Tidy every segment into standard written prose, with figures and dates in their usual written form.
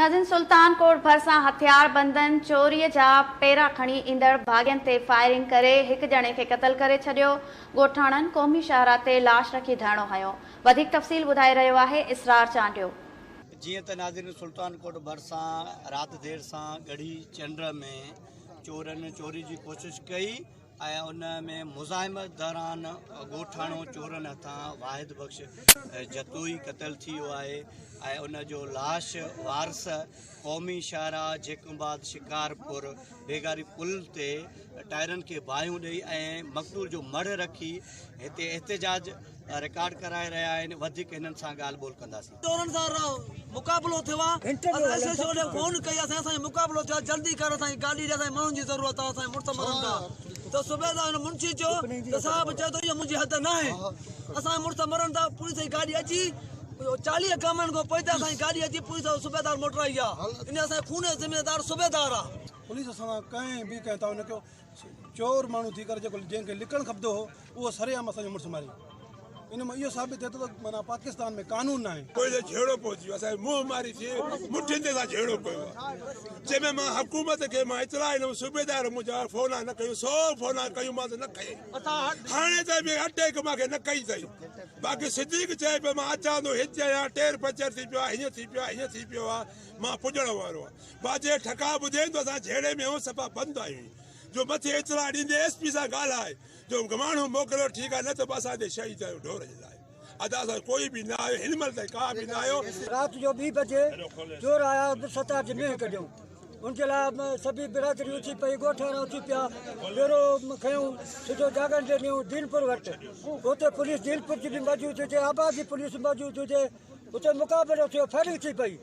नाज़रीन, सुल्तानकोट भरिसां हथियार बंदन चोरीअ जा पेरा खणी ईंदड़ भाॻियनि ते फायरिंग करे हिकु ॼणे खे क़तल करे छॾियो। ॻोठाणनि क़ौमी शाहरा ते लाश रखी धरणो हयो। वधीक तफ़सील ॿुधाए रहियो आहे इसरार चांडियो। जीअं त नाज़रीन, सुल्तानकोट भरिसां राति देर सां ॻढ़ी चंड में चोरनि चोरी जी कोशिशि कई ऐं उन में मुज़ाहिमत दौरान ॻोठाणो चोरनि हथां वाहिद बख़्श जतोई क़तल थी वियो आहे ऐं उन जो लाश वारस क़ौमी शाहरा जेकुंबाद शिकारपुर बेगारी पुल ते टायरनि खे बाहियूं ॾेई ऐं मक़तूल जो मढ़ रखी हिते एहतिजाज रिकॉर्ड कराए रहिया आहिनि। वधीक हिननि सां ॻाल्हि ॿोल कंदासीं। चोरनि सां मुक़ाबिलो थियो आहे, फोन कई असांजो मुक़ाबिलो थियो आहे, जल्दी कर, असांजी गाॾी ॾे, असांजे माण्हुनि जी ज़रूरत आहे, असांजे मुड़ुस मरनि था। त सूबेदार मुंशी चयो त साहिब चए थो इहो मुंहिंजी हद न आहे, असांजे मुड़ुस मरनि था। पुलिस जी गाॾी अची 40 कमनि खां पोइ असांजी गाॾी अची पुलिस सूबेदार मोटराई आहे। इन असांजे खून जो ज़िम्मेदार सूबेदार आहे। पुलिस असां कंहिं बि कंहिं था हुनखे चोर माण्हू थी करे जेको जंहिंखे लिकणु खपंदो हो उहो सरेआम असांजो मुड़ुस मारी। इन में इहो साबित थिए थो त माना पाकिस्तान में कानून न आहे। कोई झेड़ो पहुची वियो, असांखे मुंहुं मारी थी मुठियुनि ते असां झेड़ो पियो आहे। जंहिंमें मां हुकूमत खे मां इतला ॾिनमि, सूबेदार मुंहिंजा फ़ोन न कयूं, 100 फ़ोन कयूं, मां त न कई। हाणे त बि अटेक मूंखे न कई अथई। बाक़ी सिद्दीक़ चए पियो मां अचां थो, हिते आहियां, टेर पंचर थी पियो आहे, हीअं थी पियो आहे, हीअं थी पियो आहे, मां पुॼण वारो आहे। बाजे ठका ॿुधे त असां झेड़े में आहियूं, सफ़ा बंदि आहियूं। जो मथे इतला ॾींदे SP सां ॻाल्हाए जो माण्हू मोकिलियो, ठीकु आहे, न त बि असांजे शहीद आहियूं ढोर जे लाइ। अदा सां कोई भी ना आयो, हिन महिल ताईं का भी ना आयो। रात जो 2 बजे चोर आया, 7-8 मींहं कढियूं। उनके लाइ सभी बिरादरी उथी पई, ॻोठाणा उथी पिया, फेरो खयूं, सिधो जागन ते ॾियूं दीनपुर वटि। उते पुलिस दीनपुर जी बि मौजूदु हुजे, आबाद जी पुलिस मौजूदु हुजे। उते मुक़ाबिलो थियो, फायरिंग थी पई।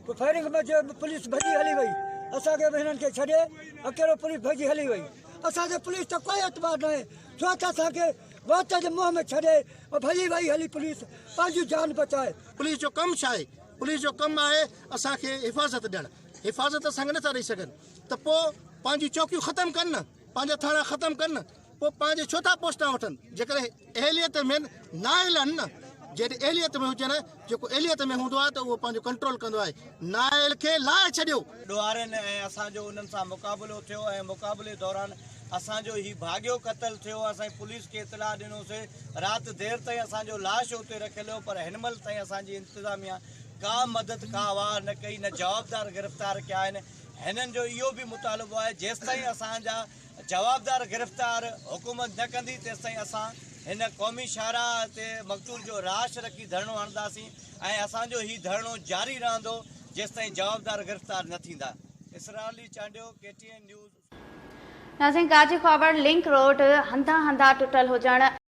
फायरिंग में पुलिस भॼी हली वई, असांखे बि हिननि खे छॾे अकेलो पुलिस भॼी हली वई। असांखे पुलिस त कोई एतबार न आहे, छो त असांखे वात जे मुंहं में छॾे भॼी वई हली पुलिस पंहिंजी जान बचाए। पुलिस जो कमु छा आहे? पुलिस जो कमु आहे असांखे हिफ़ाज़त ॾियणु। हिफ़ाज़त असांखे नथा ॾेई सघनि त पोइ पंहिंजी चौकियूं ख़तमु कनि न, पंहिंजा थाणा ख़तमु कनि, पोइ पंहिंजे छो था पोस्टां वठनि? जेकॾहिं एहलियत में नाइल आहिनि न, जॾहिं एहलियत में हुजनि, जेको एहलियत में हूंदो आहे त उहो पंहिंजो कंट्रोल कंदो आहे। नाइल खे लाहे छॾियो। ॾुआरनि ऐं असांजो उन्हनि सां मुक़ाबिलो थियो ऐं मुक़ाबले दौरान असांजो ही भाॻियो क़तल थियो। असांजी पुलिस खे इतला ॾिनोसीं, राति देर ताईं असांजो लाश उते रखियलु हो, पर हिन महिल ताईं असांजी इंतिज़ामिया का मदद का वार न कई, न जवाबदार गिरफ़्तार कया आहिनि। हिननि जो इहो बि मुतालबो आहे जेसिताईं असांजा जवाबदार गिरफ़्तार हुकूमत न कंदी तेसिताईं असां हिन क़ौमी शाहरा ते मक़तूल जो लाश रखी धरणो हणंदासीं ऐं असांजो ही धरणो जारी रहंदो जेसिताईं जवाबदार गिरफ़्तार न थींदा। इसरार चांडियो, KTN न्यूज़। नाज़रीन, गाजी ख़बर लिंक रोड हंधा हंधा टुटल हुजण